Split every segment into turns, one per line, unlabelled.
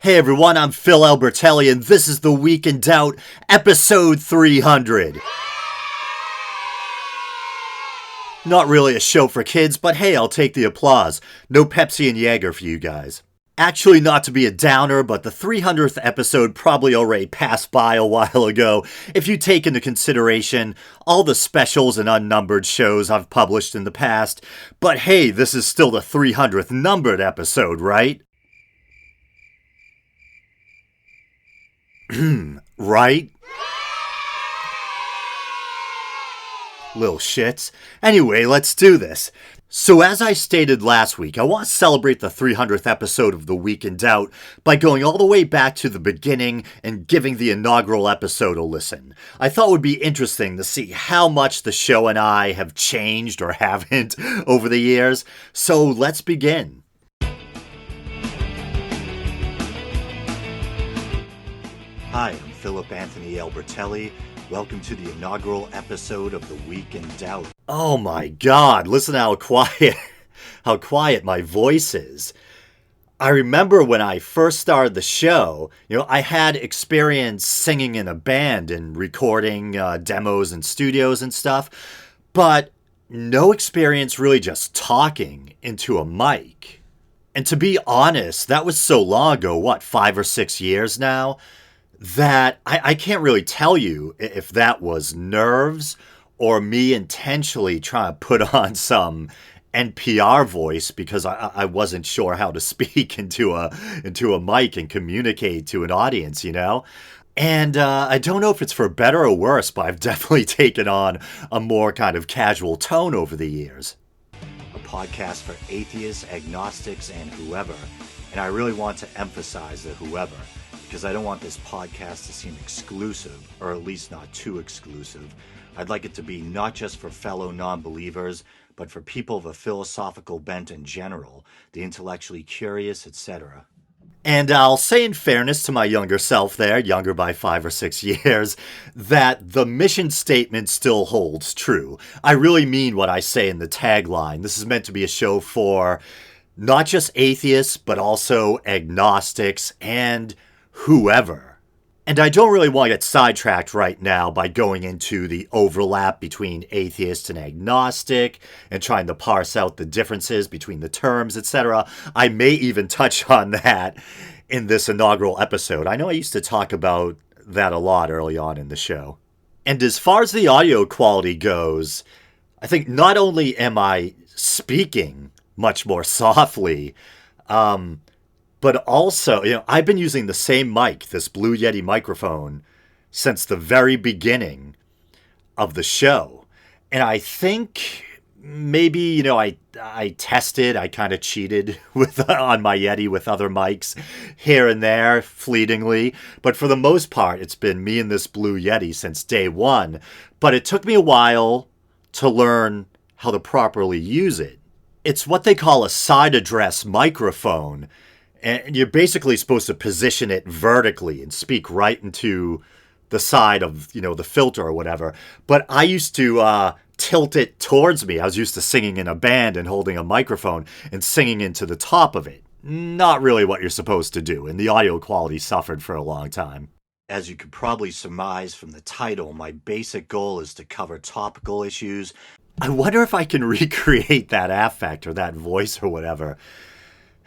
Hey everyone, I'm Phil Albertelli, and this is The Week in Doubt, episode 300. Not really a show for kids, but hey, I'll take the applause. No Pepsi and Jaeger for you guys. Actually, not to be a downer, but the 300th episode probably already passed by a while ago, if you take into consideration all the specials and unnumbered shows I've published in the past. But hey, this is still the 300th numbered episode, right? Right? Little shits. Anyway, let's do this. So as I stated last week, I want to celebrate the 300th episode of The Week in Doubt by going all the way back to the beginning and giving the inaugural episode a listen. I thought it would be interesting to see how much the show and I have changed or haven't over the years. So let's begin. Hi, I'm Philip Anthony Albertelli. Welcome to the inaugural episode of The Week in Doubt. Oh my god, listen how quiet my voice is. I remember when I first started the show, I had experience singing in a band and recording demos in studios and stuff, but no experience really just talking into a mic. And to be honest, that was so long ago, 5 or 6 years now? That I can't really tell you if that was nerves or me intentionally trying to put on some NPR voice because I wasn't sure how to speak into a mic and communicate to an audience, And I don't know if it's for better or worse, but I've definitely taken on a more kind of casual tone over the years. A podcast for atheists, agnostics, and whoever. And I really want to emphasize the whoever, because I don't want this podcast to seem exclusive, or at least not too exclusive. I'd like it to be not just for fellow non-believers, but for people of a philosophical bent in general, the intellectually curious, etc. And I'll say in fairness to my younger self there, younger by 5 or 6 years, that the mission statement still holds true. I really mean what I say in the tagline. This is meant to be a show for not just atheists, but also agnostics and whoever. And I don't really want to get sidetracked right now by going into the overlap between atheist and agnostic and trying to parse out the differences between the terms, etc. I may even touch on that in this inaugural episode. I know I used to talk about that a lot early on in the show. And as far as the audio quality goes, I think not only am I speaking much more softly, but also, I've been using the same mic, this Blue Yeti microphone, since the very beginning of the show. And I think maybe, I tested, I kind of cheated on my Yeti with other mics here and there, fleetingly. But for the most part, it's been me and this Blue Yeti since day one. But it took me a while to learn how to properly use it. It's what they call a side address microphone. And you're basically supposed to position it vertically and speak right into the side of, the filter or whatever. But I used to tilt it towards me. I was used to singing in a band and holding a microphone and singing into the top of it. Not really what you're supposed to do, and the audio quality suffered for a long time. As you could probably surmise from the title, my basic goal is to cover topical issues. I wonder if I can recreate that affect or that voice or whatever.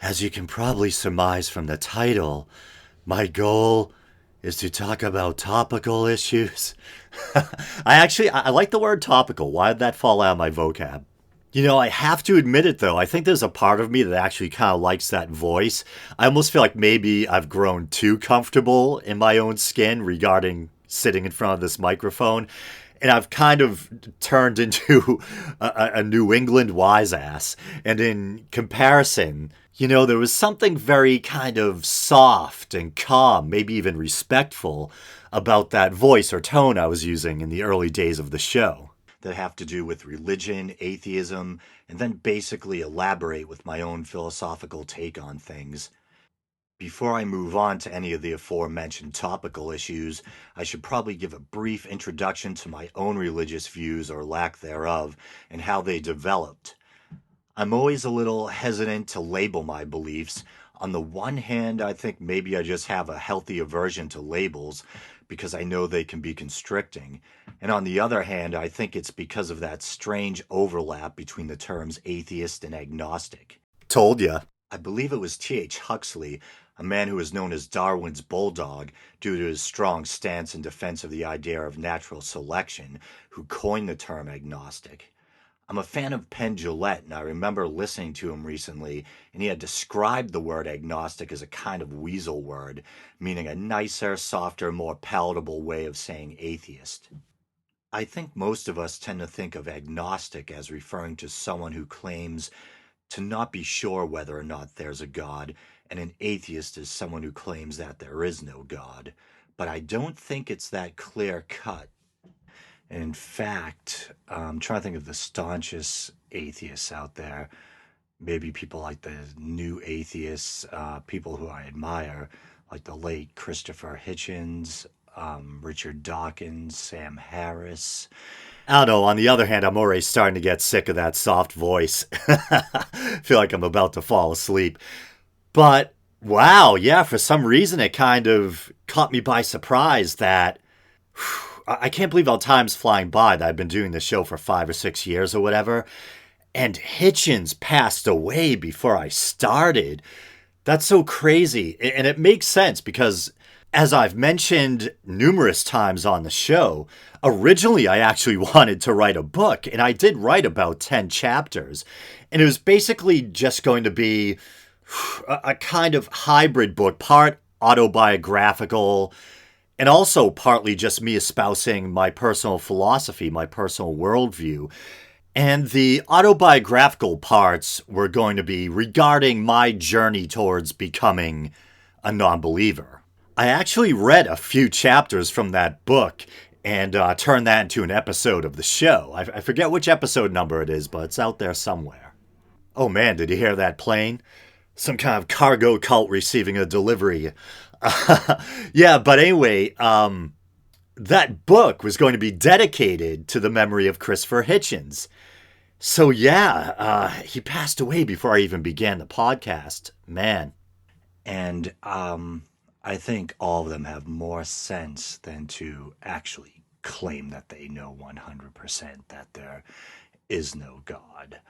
As you can probably surmise from the title, my goal is to talk about topical issues. I like the word topical. Why did that fall out of my vocab? I have to admit it, though. I think there's a part of me that actually kind of likes that voice. I almost feel like maybe I've grown too comfortable in my own skin regarding sitting in front of this microphone. And I've kind of turned into a New England wise ass. And in comparison, there was something very kind of soft and calm, maybe even respectful, about that voice or tone I was using in the early days of the show. That have to do with religion, atheism, and then basically elaborate with my own philosophical take on things. Before I move on to any of the aforementioned topical issues, I should probably give a brief introduction to my own religious views or lack thereof and how they developed. I'm always a little hesitant to label my beliefs, On the one hand, I think maybe I just have a healthy aversion to labels because I know they can be constricting. And on the other hand, I think it's because of that strange overlap between the terms atheist and agnostic. Told ya. I believe it was T.H. Huxley, a man who is known as Darwin's bulldog due to his strong stance in defense of the idea of natural selection, who coined the term agnostic. I'm a fan of Penn Jillette, and I remember listening to him recently, and he had described the word agnostic as a kind of weasel word, meaning a nicer, softer, more palatable way of saying atheist. I think most of us tend to think of agnostic as referring to someone who claims to not be sure whether or not there's a God, and an atheist is someone who claims that there is no God. But I don't think it's that clear cut. In fact, I'm trying to think of the staunchest atheists out there. Maybe people like the new atheists, people who I admire, like the late Christopher Hitchens, Richard Dawkins, Sam Harris. I don't know. On the other hand, I'm already starting to get sick of that soft voice. Feel like I'm about to fall asleep. But wow, yeah, for some reason it kind of caught me by surprise that I can't believe how time's flying by that I've been doing this show for 5 or 6 years or whatever. And Hitchens passed away before I started. That's so crazy. And it makes sense because, as I've mentioned numerous times on the show, originally I actually wanted to write a book, and I did write about 10 chapters. And it was basically just going to be a kind of hybrid book, part autobiographical, and also partly just me espousing my personal philosophy, my personal worldview. And the autobiographical parts were going to be regarding my journey towards becoming a non-believer. I actually read a few chapters from that book and turned that into an episode of the show. I forget which episode number it is, but it's out there somewhere. Oh man, did you hear that plane? Some kind of cargo cult receiving a delivery. Yeah, but anyway, that book was going to be dedicated to the memory of Christopher Hitchens. So yeah, he passed away before I even began the podcast. Man. And I think all of them have more sense than to actually claim that they know 100% that there is no God.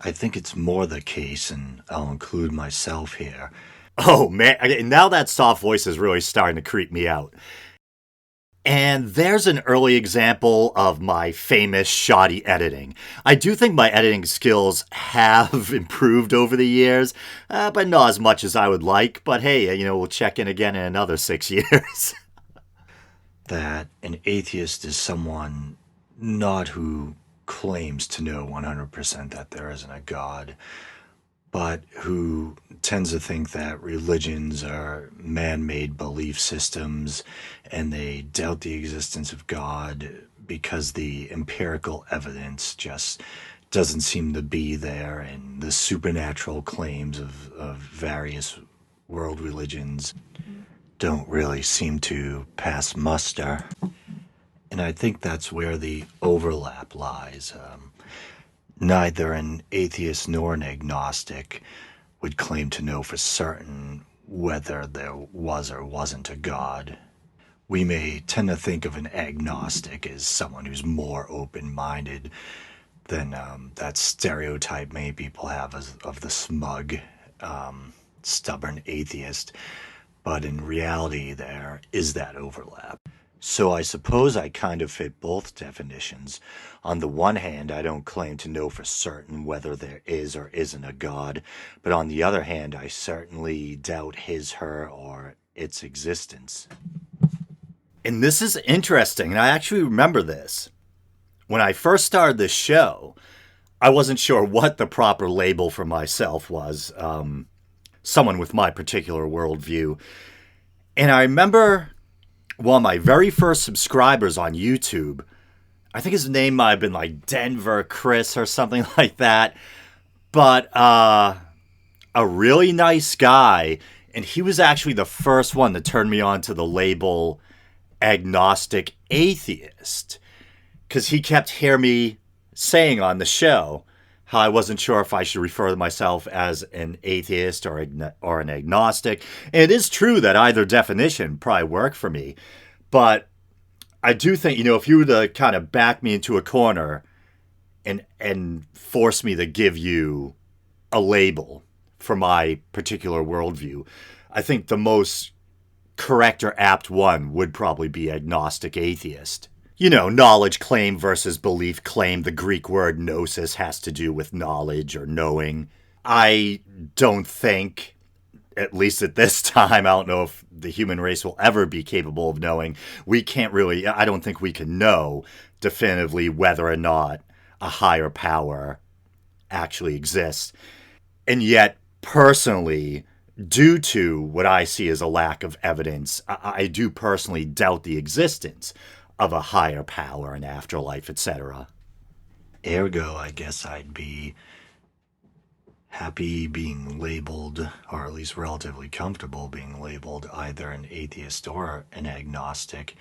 I think it's more the case, and I'll include myself here. Oh man, now that soft voice is really starting to creep me out. And there's an early example of my famous shoddy editing. I do think my editing skills have improved over the years, but not as much as I would like. But hey, we'll check in again in another 6 years. That an atheist is someone not who claims to know 100% that there isn't a God, but who tends to think that religions are man-made belief systems and they doubt the existence of God because the empirical evidence just doesn't seem to be there, and the supernatural claims of various world religions don't really seem to pass muster. And I think that's where the overlap lies. Neither an atheist nor an agnostic would claim to know for certain whether there was or wasn't a God. We may tend to think of an agnostic as someone who's more open-minded than that stereotype many people have of the smug, stubborn atheist. But in reality, there is that overlap. So I suppose I kind of fit both definitions. On the one hand, I don't claim to know for certain whether there is or isn't a God, but on the other hand, I certainly doubt his, her, or its existence. And this is interesting, and I actually remember this. When I first started this show, I wasn't sure what the proper label for myself was, someone with my particular worldview. And I remember one of my very first subscribers on YouTube, I think his name might have been like Denver Chris or something like that, but a really nice guy, and he was actually the first one that turned me on to the label agnostic atheist, because he kept hearing me saying on the show how I wasn't sure if I should refer to myself as an atheist or an agnostic. And it is true that either definition probably work for me. But I do think, if you were to kind of back me into a corner and force me to give you a label for my particular worldview, I think the most correct or apt one would probably be agnostic atheist. Knowledge claim versus belief claim. The Greek word gnosis has to do with knowledge or knowing. I don't think, at least at this time, I don't know if the human race will ever be capable of knowing. I don't think we can know definitively whether or not a higher power actually exists. And yet, personally, due to what I see as a lack of evidence, I do personally doubt the existence of a higher power, an afterlife, etc. Ergo, I guess I'd be happy being labeled, or at least relatively comfortable being labeled, either an atheist or an agnostic.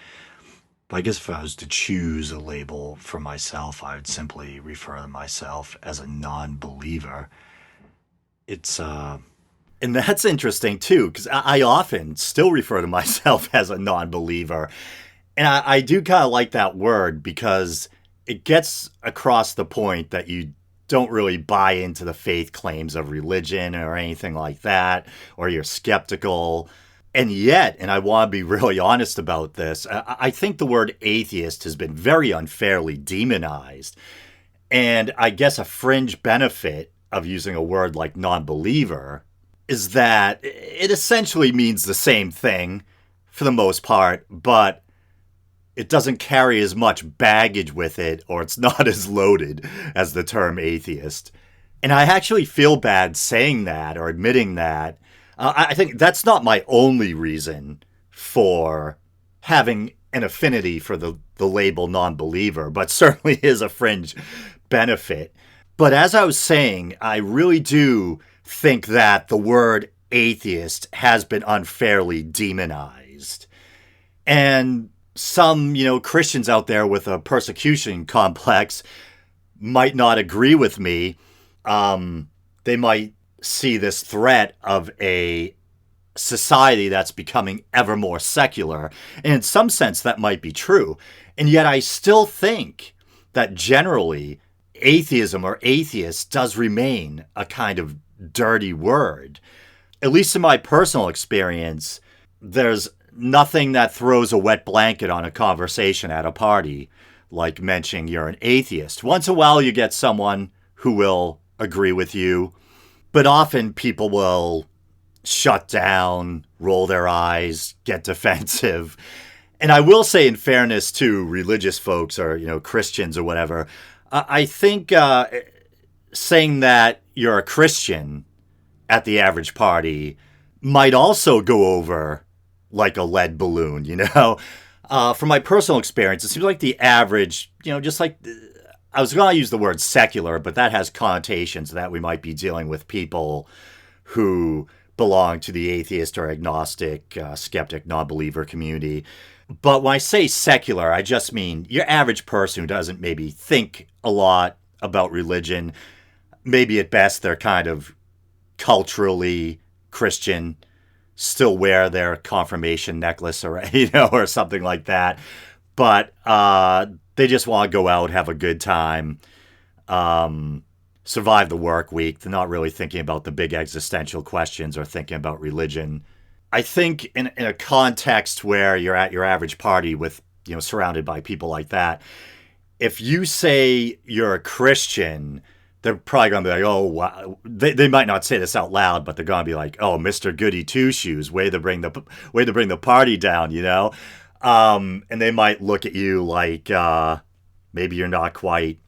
But I guess if I was to choose a label for myself, I would simply refer to myself as a non-believer. And that's interesting too, because I often still refer to myself as a non-believer. And I do kind of like that word because it gets across the point that you don't really buy into the faith claims of religion or anything like that, or you're skeptical. And yet, and I want to be really honest about this, I think the word atheist has been very unfairly demonized. And I guess a fringe benefit of using a word like non-believer is that it essentially means the same thing for the most part, but it doesn't carry as much baggage with it, or it's not as loaded as the term atheist. And I actually feel bad saying that or admitting that. I think that's not my only reason for having an affinity for the label non-believer, but certainly is a fringe benefit. But as I was saying, I really do think that the word atheist has been unfairly demonized. And some, Christians out there with a persecution complex might not agree with me. They might see this threat of a society that's becoming ever more secular. And in some sense, that might be true. And yet I still think that generally atheism or atheist does remain a kind of dirty word. At least in my personal experience, there's nothing that throws a wet blanket on a conversation at a party, like mentioning you're an atheist. Once in a while, you get someone who will agree with you, but often people will shut down, roll their eyes, get defensive. And I will say, in fairness to religious folks or, Christians or whatever, I think saying that you're a Christian at the average party might also go over like a lead balloon, From my personal experience, it seems like the average, just like, I was going to use the word secular, but that has connotations that we might be dealing with people who belong to the atheist or agnostic, skeptic, non-believer community. But when I say secular, I just mean your average person who doesn't maybe think a lot about religion. Maybe at best they're kind of culturally Christian, still wear their confirmation necklace or or something like that, but they just want to go out, have a good time, survive the work week. They're not really thinking about the big existential questions or thinking about religion. I think in a context where you're at your average party with surrounded by people like that, if you say you're a Christian, they're probably going to be like, oh, wow. They might not say this out loud, but they're going to be like, oh, Mr. Goody Two-Shoes, way to bring the party down, And they might look at you like maybe you're not quite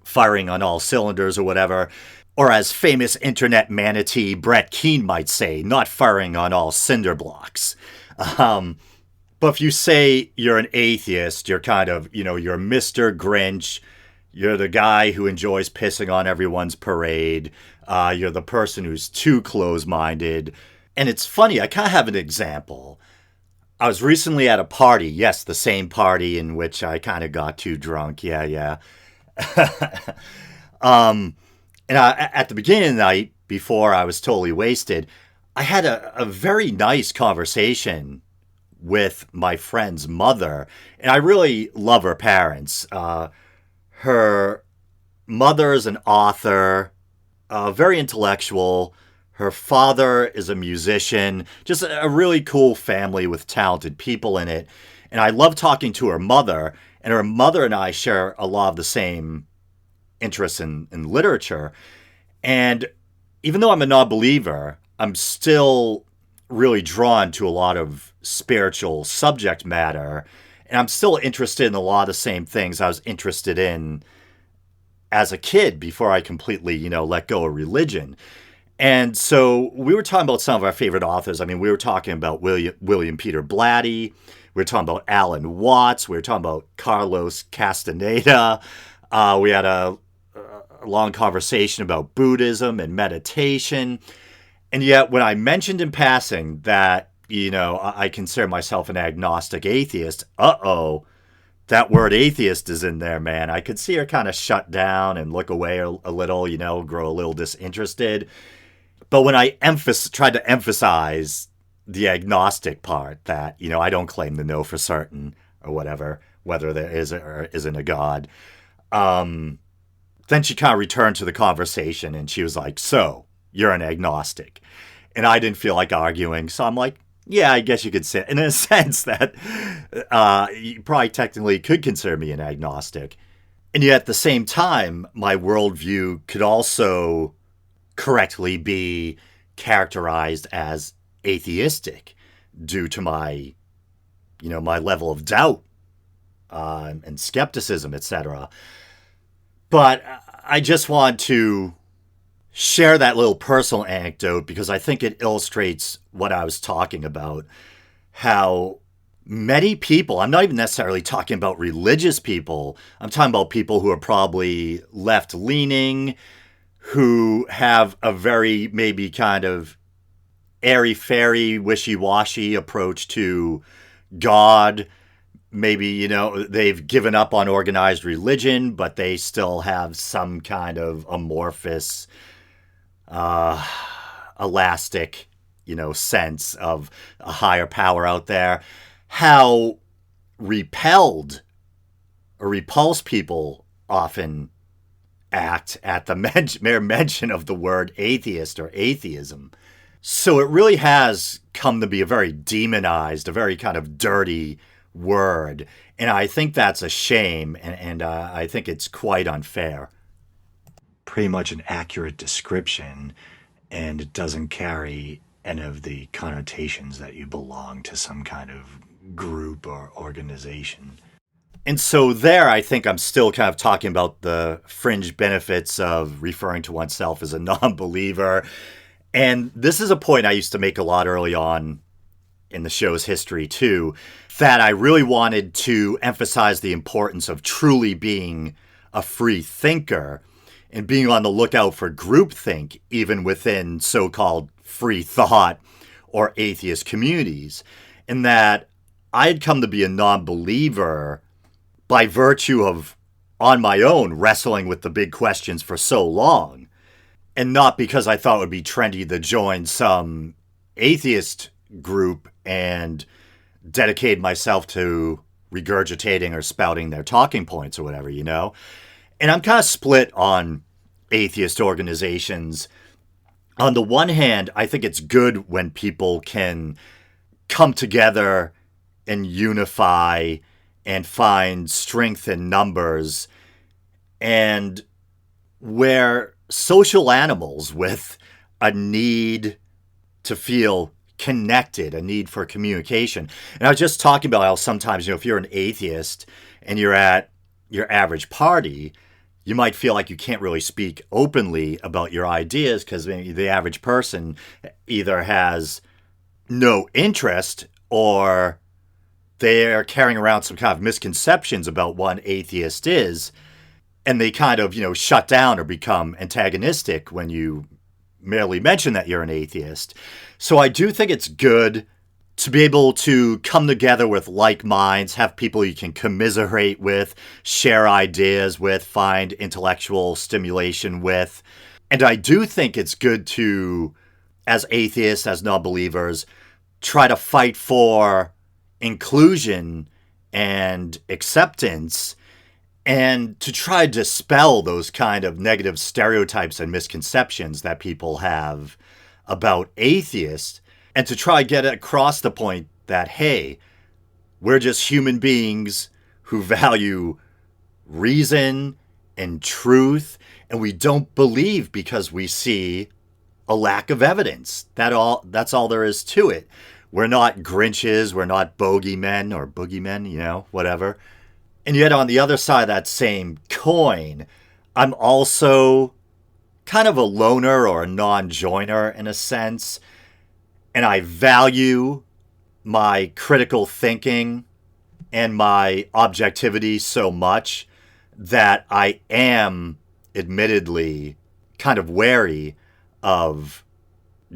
firing on all cylinders or whatever. Or as famous internet manatee Brett Keane might say, not firing on all cinder blocks. But if you say you're an atheist, you're kind of, you're Mr. Grinch. You're the guy who enjoys pissing on everyone's parade. You're the person who's too close-minded. And it's funny, I kind of have an example. I was recently at a party. Yes, the same party in which I kind of got too drunk. Yeah. And And at the beginning of the night, before I was totally wasted, I had a very nice conversation with my friend's mother. And I really love her parents. Her mother's an author, very intellectual. Her father is a musician, just a really cool family with talented people in it. And I love talking to her mother, and her mother and I share a lot of the same interests in literature. And even though I'm a non believer, I'm still really drawn to a lot of spiritual subject matter. And I'm still interested in a lot of the same things I was interested in as a kid before I completely, let go of religion. And so we were talking about some of our favorite authors. I mean, we were talking about William Peter Blatty. We were talking about Alan Watts. We were talking about Carlos Castaneda. We had a long conversation about Buddhism and meditation. And yet, when I mentioned in passing that, I consider myself an agnostic atheist, that word atheist is in there, man. I could see her kind of shut down and look away a little, grow a little disinterested. But when I tried to emphasize the agnostic part, that, I don't claim to know for certain or whatever, whether there is or isn't a God, then she kind of returned to the conversation and she was like, so, you're an agnostic. And I didn't feel like arguing, so I'm like, yeah, I guess you could say, in a sense that you probably technically could consider me an agnostic. And yet at the same time, my worldview could also correctly be characterized as atheistic due to my, my level of doubt and skepticism, etc. But I just want to share that little personal anecdote because I think it illustrates what I was talking about. How many people, I'm not even necessarily talking about religious people, I'm talking about people who are probably left-leaning, who have a very maybe kind of airy-fairy, wishy-washy approach to God. Maybe, they've given up on organized religion, but they still have some kind of amorphous, elastic, sense of a higher power out there. How repelled or repulsed people often act at the mere mention of the word atheist or atheism. So it really has come to be a very demonized, a very kind of dirty word. And I think that's a shame, and I think it's quite unfair. Pretty much an accurate description, and it doesn't carry any of the connotations that you belong to some kind of group or organization. And so there, I think I'm still kind of talking about the fringe benefits of referring to oneself as a non-believer. And this is a point I used to make a lot early on in the show's history too, that I really wanted to emphasize the importance of truly being a free thinker and being on the lookout for groupthink, even within so-called free thought or atheist communities. And that I had come to be a non-believer by virtue of, on my own, wrestling with the big questions for so long. And not because I thought it would be trendy to join some atheist group and dedicate myself to regurgitating or spouting their talking points or whatever, And I'm kind of split on atheist organizations. On the one hand, I think it's good when people can come together and unify and find strength in numbers, and we're social animals with a need to feel connected, a need for communication. And I was just talking about how sometimes, if you're an atheist and you're at your average party, you might feel like you can't really speak openly about your ideas because the average person either has no interest or they're carrying around some kind of misconceptions about what an atheist is, and they kind of, shut down or become antagonistic when you merely mention that you're an atheist. So I do think it's good to be able to come together with like minds, have people you can commiserate with, share ideas with, find intellectual stimulation with. And I do think it's good to, as atheists, as non believers, try to fight for inclusion and acceptance and to try to dispel those kind of negative stereotypes and misconceptions that people have about atheists and to try to get across the point that, hey, we're just human beings who value reason and truth, and we don't believe because we see a lack of evidence. That's all there is to it. We're not Grinches, we're not bogeymen or boogeymen, whatever. And yet on the other side of that same coin, I'm also kind of a loner or a non-joiner in a sense, and I value my critical thinking and my objectivity so much that I am admittedly kind of wary of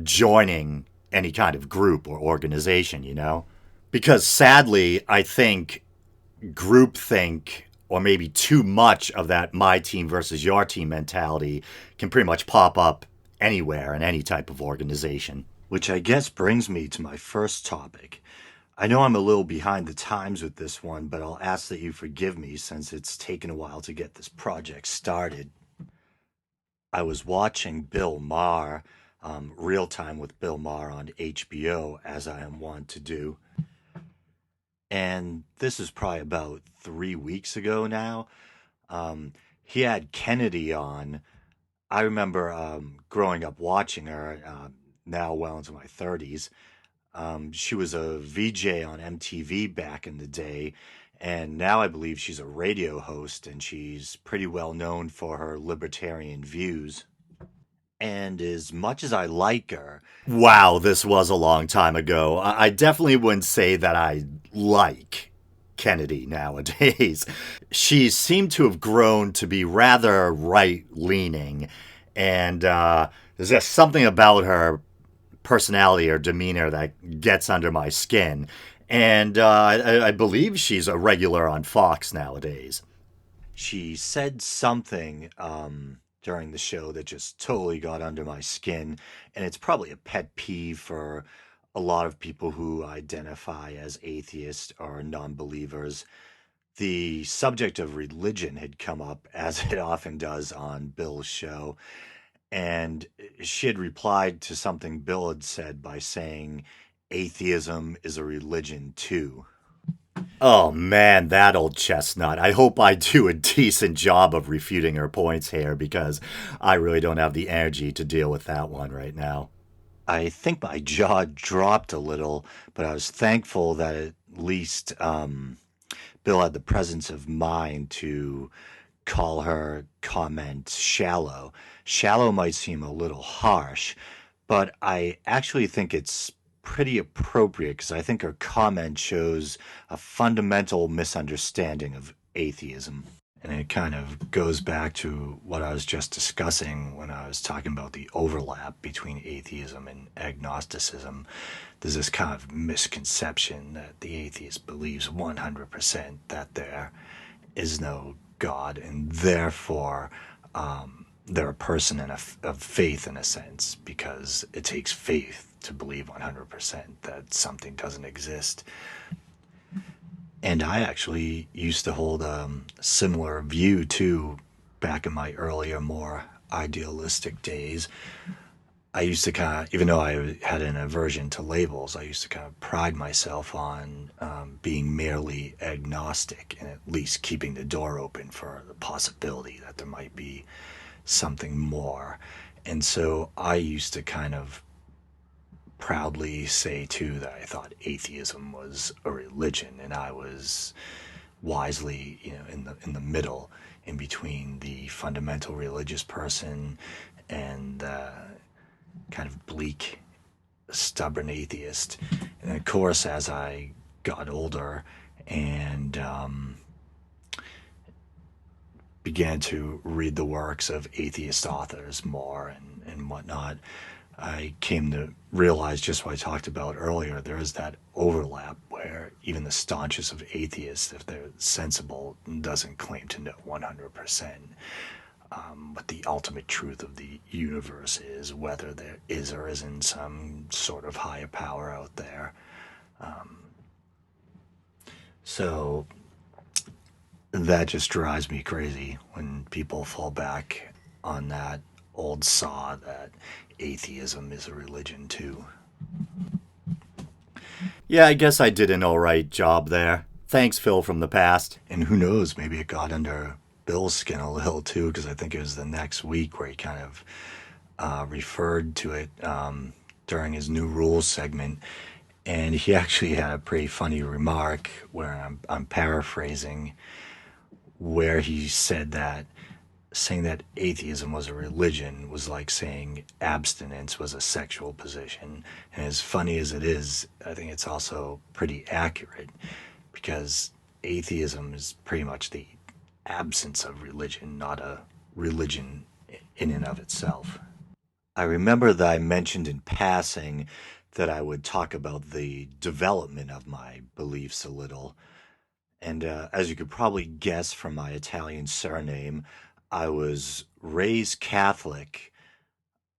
joining any kind of group or organization. Because sadly, I think groupthink or maybe too much of that my team versus your team mentality can pretty much pop up anywhere in any type of organization. Which I guess brings me to my first topic. I know I'm a little behind the times with this one, but I'll ask that you forgive me since it's taken a while to get this project started. I was watching Bill Maher, Real Time with Bill Maher on HBO, as I am wont to do. And this is probably about 3 weeks ago now. He had Kennedy on. I remember growing up watching her, now well into my 30s. She was a VJ on MTV back in the day, and now I believe she's a radio host, and she's pretty well known for her libertarian views. And as much as I like her, wow, this was a long time ago. I definitely wouldn't say that I like Kennedy nowadays. She seemed to have grown to be rather right leaning, and there's just something about her personality or demeanor that gets under my skin. And I believe she's a regular on Fox nowadays. She said something during the show that just totally got under my skin, and it's probably a pet peeve for a lot of people who identify as atheists or non-believers. The subject of religion had come up, as it often does on Bill's show, and she had replied to something Bill had said by saying, atheism is a religion too. Oh man, that old chestnut. I hope I do a decent job of refuting her points here because I really don't have the energy to deal with that one right now. I think my jaw dropped a little, but I was thankful that at least Bill had the presence of mind to call her comment shallow. Shallow might seem a little harsh, but I actually think it's pretty appropriate because I think her comment shows a fundamental misunderstanding of atheism. And it kind of goes back to what I was just discussing when I was talking about the overlap between atheism and agnosticism. There's this kind of misconception that the atheist believes 100% that there is no God, and therefore they're a person of faith in a sense, because it takes faith to believe 100% that something doesn't exist. And I actually used to hold a similar view too back in my earlier, more idealistic days. I used to kind of, even though I had an aversion to labels, I used to kind of pride myself on being merely agnostic and at least keeping the door open for the possibility that there might be something more. And so I used to kind of proudly say too that I thought atheism was a religion, and I was wisely, in the middle, in between the fundamental religious person and kind of bleak, stubborn atheist. And of course, as I got older and began to read the works of atheist authors more and whatnot, I came to realize just what I talked about earlier. There is that overlap where even the staunchest of atheists, if they're sensible, doesn't claim to know 100%. what the ultimate truth of the universe is, whether there is or isn't some sort of higher power out there. So that just drives me crazy when people fall back on that old saw that atheism is a religion too. Yeah, I guess I did an alright job there. Thanks, Phil from the past. And who knows, maybe it got under Bill's skin a little too, because I think it was the next week where he kind of referred to it during his new rules segment. And he actually had a pretty funny remark where I'm paraphrasing, where he said that saying that atheism was a religion was like saying abstinence was a sexual position. And as funny as it is, I think it's also pretty accurate, because atheism is pretty much the absence of religion, not a religion in and of itself. I remember that I mentioned in passing that I would talk about the development of my beliefs a little. And as you could probably guess from my Italian surname, I was raised Catholic.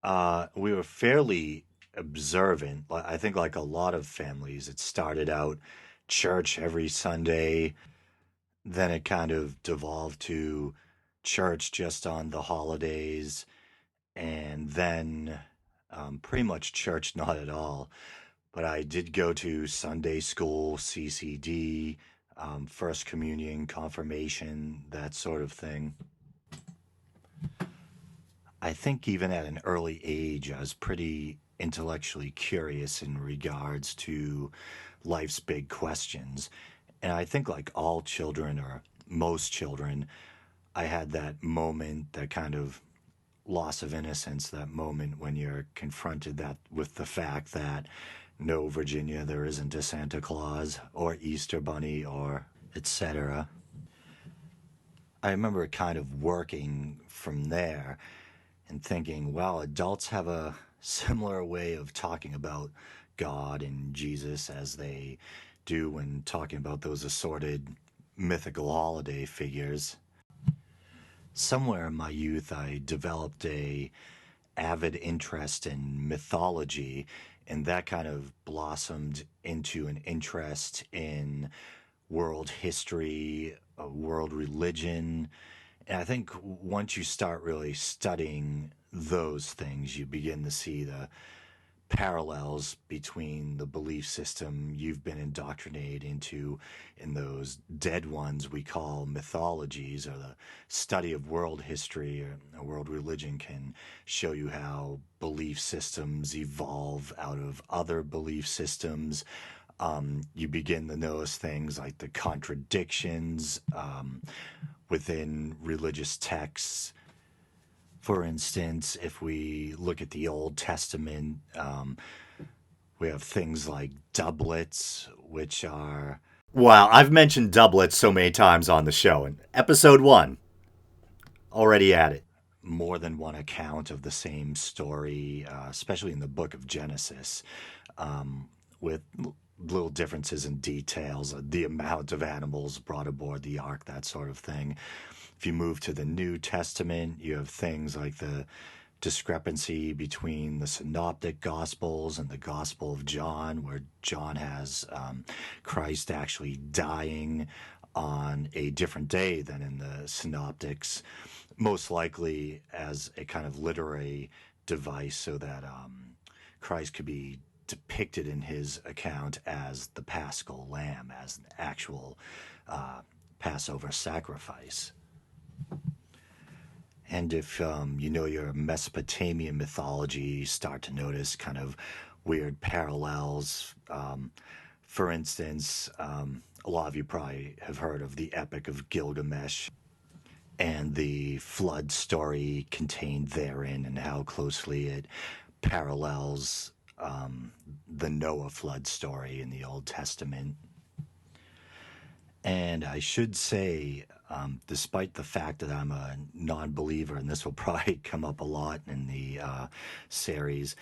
We were fairly observant. I think, like a lot of families, it started out church every Sunday, then it kind of devolved to church just on the holidays, and then pretty much church not at all. But I did go to Sunday school, CCD, First Communion, confirmation, that sort of thing. I think even at an early age, I was pretty intellectually curious in regards to life's big questions. And I think, like all children, or most children, I had that moment, that kind of loss of innocence, that moment when you're confronted that with the fact that no, Virginia, there isn't a Santa Claus or Easter Bunny or etc. I remember kind of working from there and thinking, wow, adults have a similar way of talking about God and Jesus as they do when talking about those assorted mythical holiday figures. Somewhere in my youth, I developed a avid interest in mythology, and that kind of blossomed into an interest in world history, world religion. And I think once you start really studying those things, you begin to see the parallels between the belief system you've been indoctrinated into in those dead ones we call mythologies, or the study of world history or world religion can show you how belief systems evolve out of other belief systems. You begin to notice things like the contradictions within religious texts. For instance, if we look at the Old Testament, we have things like doublets, which are. Wow, I've mentioned doublets so many times on the show. In episode 1, already at it. More than one account of the same story, especially in the book of Genesis, with little differences in details, the amount of animals brought aboard the ark, that sort of thing. If you move to the New Testament, you have things like the discrepancy between the synoptic gospels and the gospel of John, where John has Christ actually dying on a different day than in the synoptics, most likely as a kind of literary device so that Christ could be depicted in his account as the Paschal Lamb, as an actual Passover sacrifice. And if you know your Mesopotamian mythology, you start to notice kind of weird parallels. For instance, a lot of you probably have heard of the Epic of Gilgamesh and the flood story contained therein, and how closely it parallels the Noah flood story in the Old Testament. And I should say, despite the fact that I'm a non believer, and this will probably come up a lot in the series,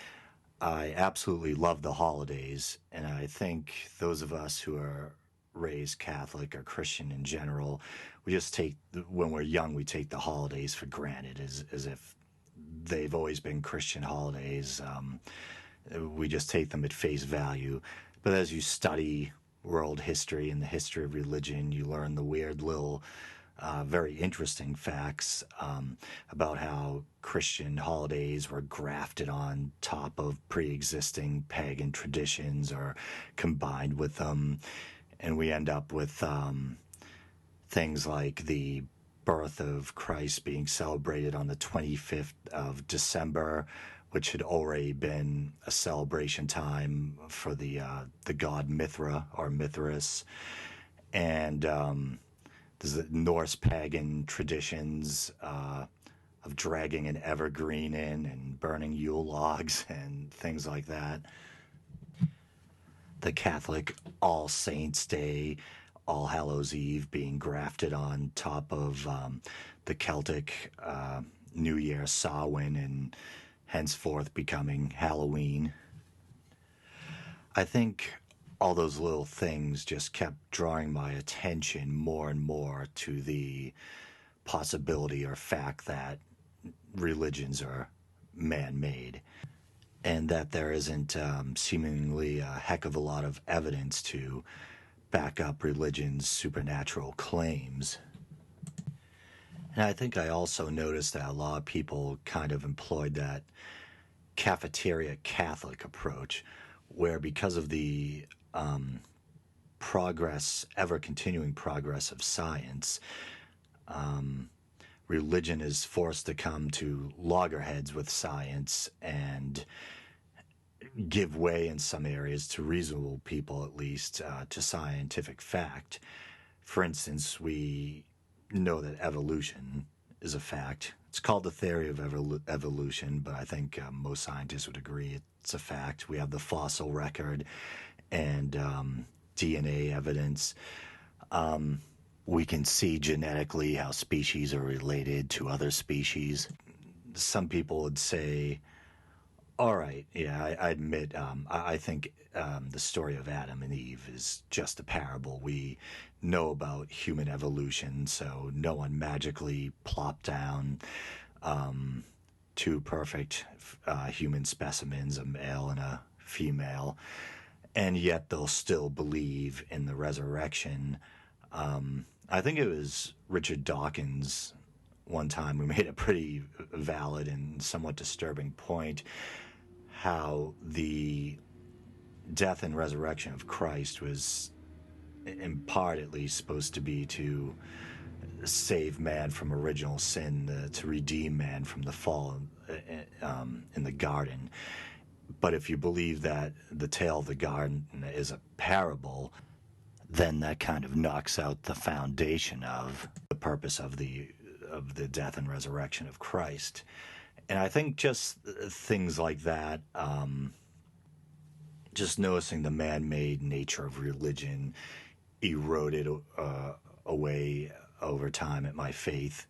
I absolutely love the holidays. And I think those of us who are raised Catholic or Christian in general, we just take, when we're young, we take the holidays for granted as if they've always been Christian holidays. We just take them at face value. But as you study world history and the history of religion, you learn the weird little, very interesting facts about how Christian holidays were grafted on top of pre existing pagan traditions or combined with them. And we end up with things like the birth of Christ being celebrated on the 25th of December, which had already been a celebration time for the god Mithra or Mithras. And there's the Norse pagan traditions of dragging an evergreen in and burning Yule logs and things like that. The Catholic All Saints' Day, All Hallows Eve being grafted on top of the Celtic New Year Samhain and henceforth becoming Halloween. I think all those little things just kept drawing my attention more and more to the possibility or fact that religions are man-made, and that there isn't seemingly a heck of a lot of evidence to back up religion's supernatural claims. And I think I also noticed that a lot of people kind of employed that cafeteria Catholic approach, where because of the ever continuing progress of science, religion is forced to come to loggerheads with science and give way in some areas to reasonable people, at least, to scientific fact. For instance, we know that evolution is a fact. It's called the theory of evolution, but I think most scientists would agree it's a fact. We have the fossil record and DNA evidence. We can see genetically how species are related to other species. Some people would say, all right, yeah, I admit, I think the story of Adam and Eve is just a parable. We know about human evolution, so no one magically plopped down two perfect human specimens, a male and a female, and yet they'll still believe in the resurrection. I think it was Richard Dawkins one time who made a pretty valid and somewhat disturbing point, how the death and resurrection of Christ was, in part at least, supposed to be to save man from original sin, to redeem man from the fall in the garden. But if you believe that the tale of the garden is a parable, then that kind of knocks out the foundation of the purpose of the death and resurrection of Christ. And I think just things like that, just noticing the man-made nature of religion eroded away over time at my faith.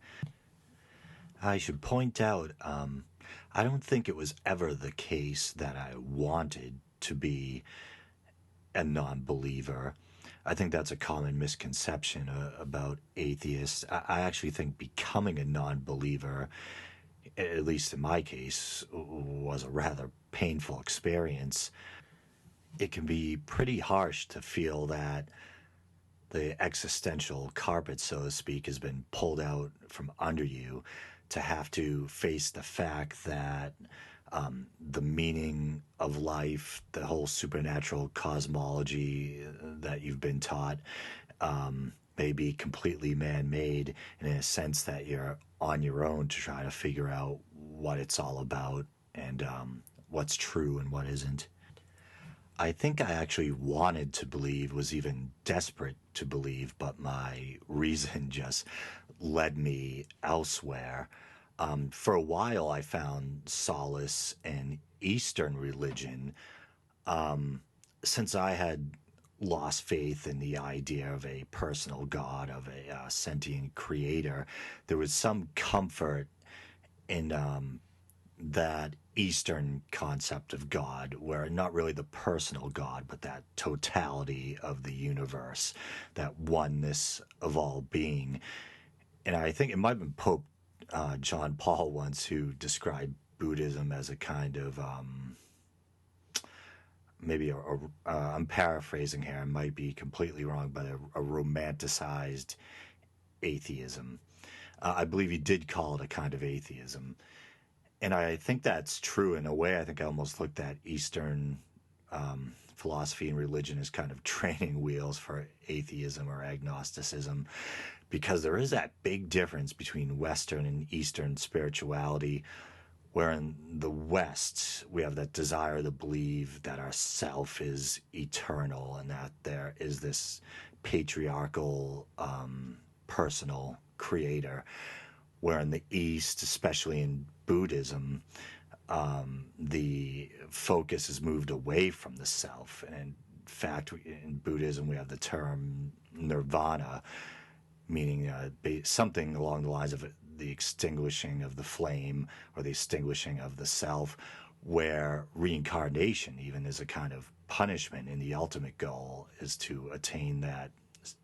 I should point out, I don't think it was ever the case that I wanted to be a non-believer. I think that's a common misconception about atheists. I actually think becoming a non-believer, at least in my case, was a rather painful experience. It can be pretty harsh to feel that the existential carpet, so to speak, has been pulled out from under you, to have to face the fact that the meaning of life, the whole supernatural cosmology that you've been taught, may be completely man-made, and in a sense that you're on your own to try to figure out what it's all about and what's true and what isn't. I think I actually wanted to believe, was even desperate to believe, but my reason just led me elsewhere. For a while, I found solace in Eastern religion, since I had lost faith in the idea of a personal God, of a sentient creator. There was some comfort in that Eastern concept of God, where not really the personal God, but that totality of the universe, that oneness of all being. And I think it might have been Pope John Paul once who described Buddhism as a kind of maybe I'm paraphrasing here, I might be completely wrong, but a romanticized atheism. I believe he did call it a kind of atheism. And I think that's true in a way. I think I almost looked at Eastern philosophy and religion as kind of training wheels for atheism or agnosticism, because there is that big difference between Western and Eastern spirituality, where in the West we have that desire to believe that our self is eternal and that there is this patriarchal, personal creator, where in the East, especially in Buddhism, the focus is moved away from the self. And in fact, in Buddhism, we have the term nirvana, meaning something along the lines of the extinguishing of the flame or the extinguishing of the self, where reincarnation even is a kind of punishment, and the ultimate goal is to attain that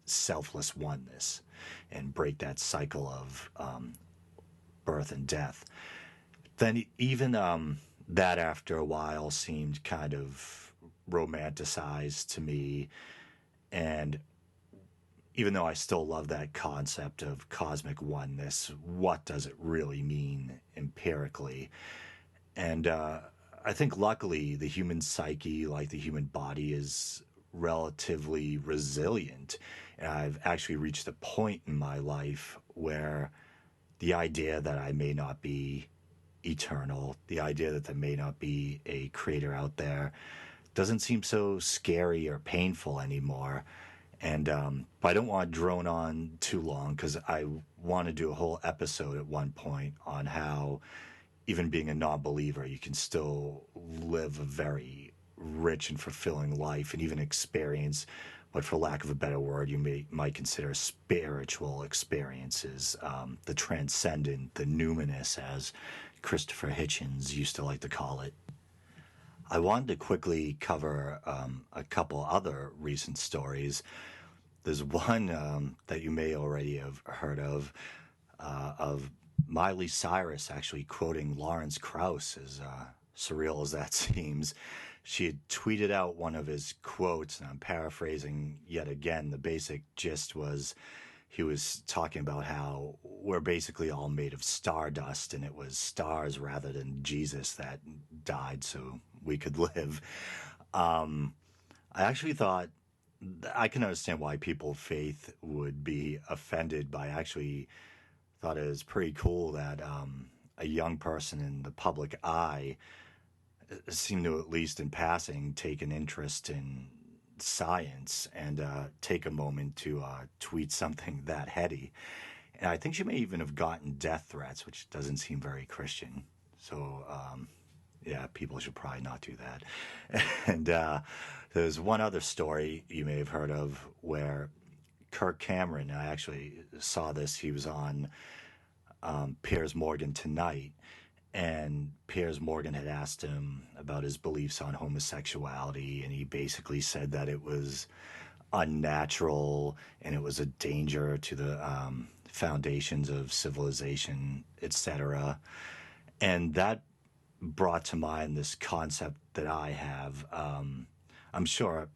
selfless oneness and break that cycle of birth and death. Then even that after a while seemed kind of romanticized to me. And even though I still love that concept of cosmic oneness, what does it really mean empirically? And I think luckily the human psyche, like the human body, is relatively resilient. And I've actually reached a point in my life where the idea that I may not be eternal, the idea that there may not be a creator out there, doesn't seem so scary or painful anymore. And but I don't want to drone on too long, because I want to do a whole episode at one point on how even being a non-believer, you can still live a very rich and fulfilling life and even experience what, for lack of a better word, you might consider spiritual experiences, the transcendent, the numinous, as Christopher Hitchens used to like to call it. I wanted to quickly cover a couple other recent stories. There's one that you may already have heard of Miley Cyrus actually quoting Lawrence Krauss, as surreal as that seems. She had tweeted out one of his quotes, and I'm paraphrasing yet again. The basic gist was he was talking about how we're basically all made of stardust, and it was stars rather than Jesus that died so we could live. I actually thought I can understand why people of faith would be offended, but I actually thought it was pretty cool that a young person in the public eye seemed to, at least in passing, take an interest in science and take a moment to tweet something that heady. And I think she may even have gotten death threats, which doesn't seem very Christian. So, yeah, people should probably not do that. And there's one other story you may have heard of where Kirk Cameron, I actually saw this, he was on Piers Morgan Tonight, and Piers Morgan had asked him about his beliefs on homosexuality, and he basically said that it was unnatural and it was a danger to the foundations of civilization, etc. And that brought to mind this concept that I have. I'm sure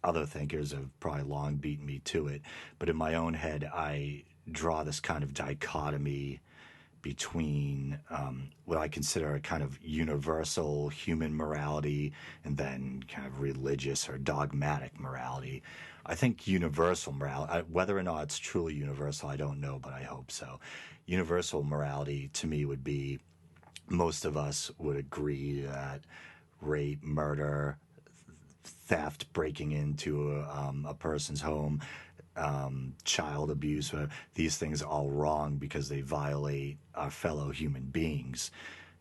other thinkers have probably long beaten me to it, but in my own head, I draw this kind of dichotomy between what I consider a kind of universal human morality and then kind of religious or dogmatic morality. I think universal morality, whether or not it's truly universal, I don't know, but I hope so. Universal morality to me would be, most of us would agree that rape, murder, theft, breaking into a person's home, child abuse, these things are all wrong because they violate our fellow human beings.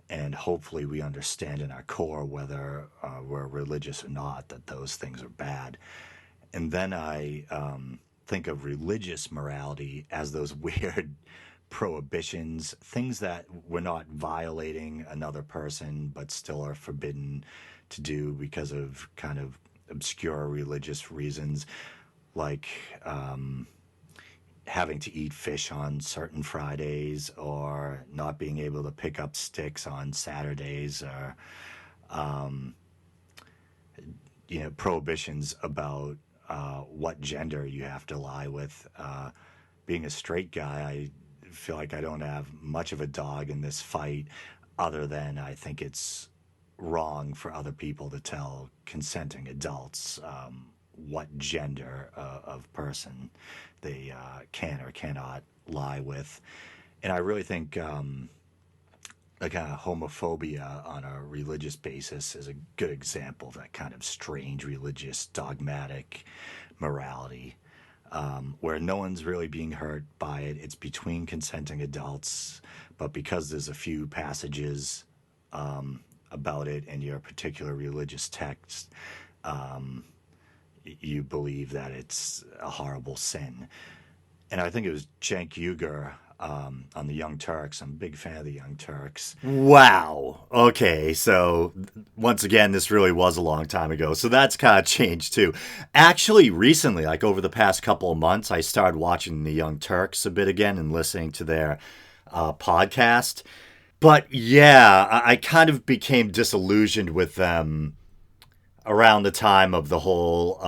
And hopefully we understand in our core, whether we're religious or not, that those things are bad. And then I think of religious morality as those weird prohibitions, things that we're not violating another person, but still are forbidden to do because of kind of obscure religious reasons, like having to eat fish on certain Fridays, or not being able to pick up sticks on Saturdays, or prohibitions about what gender you have to lie with. Being a straight guy, I feel like I don't have much of a dog in this fight, other than I think it's wrong for other people to tell consenting adults what gender of person they can or cannot lie with. And I really think like homophobia on a religious basis is a good example of that kind of strange religious dogmatic morality, where no one's really being hurt by it. It's between consenting adults, but because there's a few passages about it in your particular religious text, you believe that it's a horrible sin. And I think it was Cenk Uygur on the Young Turks. I'm a big fan of the Young Turks. Wow. Okay, so once again, this really was a long time ago. So that's kind of changed too. Actually, recently, like over the past couple of months, I started watching the Young Turks a bit again and listening to their podcast. But yeah, I kind of became disillusioned with them around the time of the whole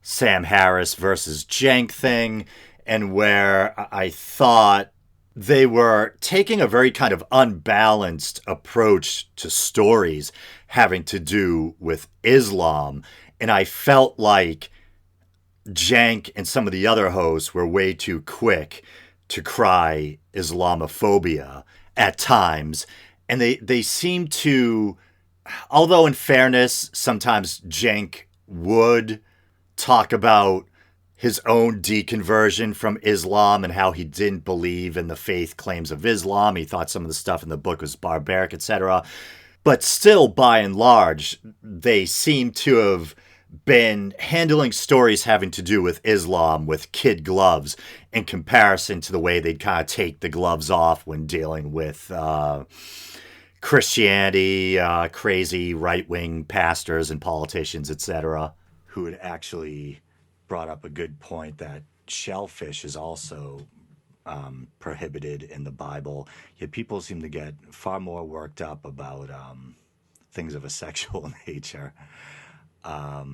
Sam Harris versus Cenk thing, and where I thought they were taking a very kind of unbalanced approach to stories having to do with Islam. And I felt like Cenk and some of the other hosts were way too quick to cry Islamophobia at times. And they seem to, although in fairness, sometimes Cenk would talk about his own deconversion from Islam and how he didn't believe in the faith claims of Islam. He thought some of the stuff in the book was barbaric, etc. But still, by and large, they seem to have been handling stories having to do with Islam with kid gloves in comparison to the way they'd kind of take the gloves off when dealing with Christianity, crazy right-wing pastors and politicians, etc., who had actually brought up a good point that shellfish is also prohibited in the Bible. Yet people seem to get far more worked up about things of a sexual nature. I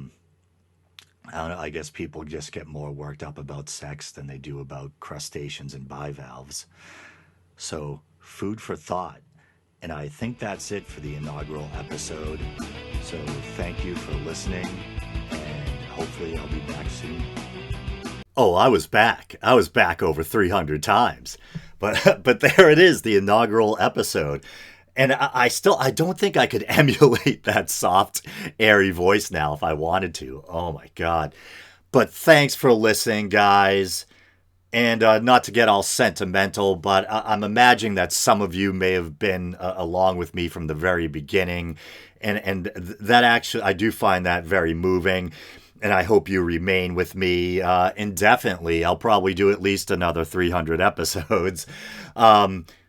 don't know, I guess people just get more worked up about sex than they do about crustaceans and bivalves. So, food for thought. And I think that's it for the inaugural episode. So thank you for listening, and hopefully I'll be back soon. Oh, I was back. I was back over 300 times. But there it is, the inaugural episode. And I don't think I could emulate that soft, airy voice now if I wanted to. Oh my God. But thanks for listening, guys. And not to get all sentimental, but I'm imagining that some of you may have been along with me from the very beginning. And that actually, I do find that very moving. And I hope you remain with me indefinitely. I'll probably do at least another 300 episodes.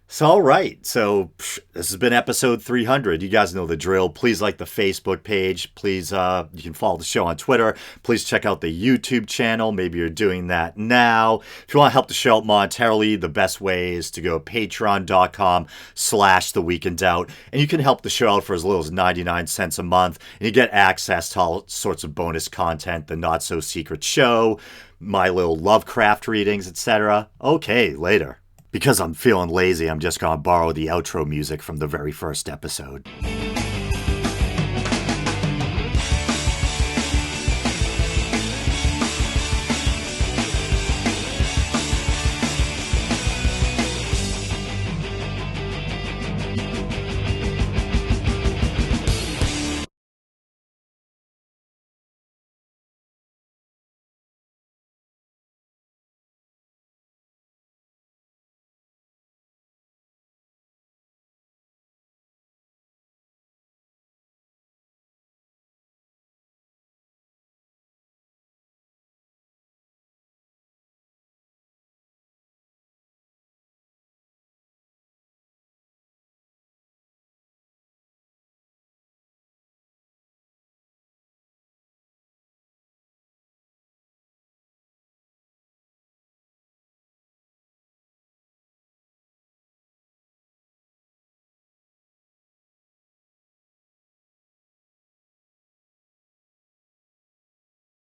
So, all right. So, this has been episode 300. You guys know the drill. Please like the Facebook page. Please, you can follow the show on Twitter. Please check out the YouTube channel. Maybe you're doing that now. If you want to help the show out monetarily, the best way is to go patreon.com/theweekendoubt. And you can help the show out for as little as 99 cents a month. And you get access to all sorts of bonus content, the Not So Secret Show, my little Lovecraft readings, etc. Okay, later. Because I'm feeling lazy, I'm just going to borrow the outro music from the very first episode.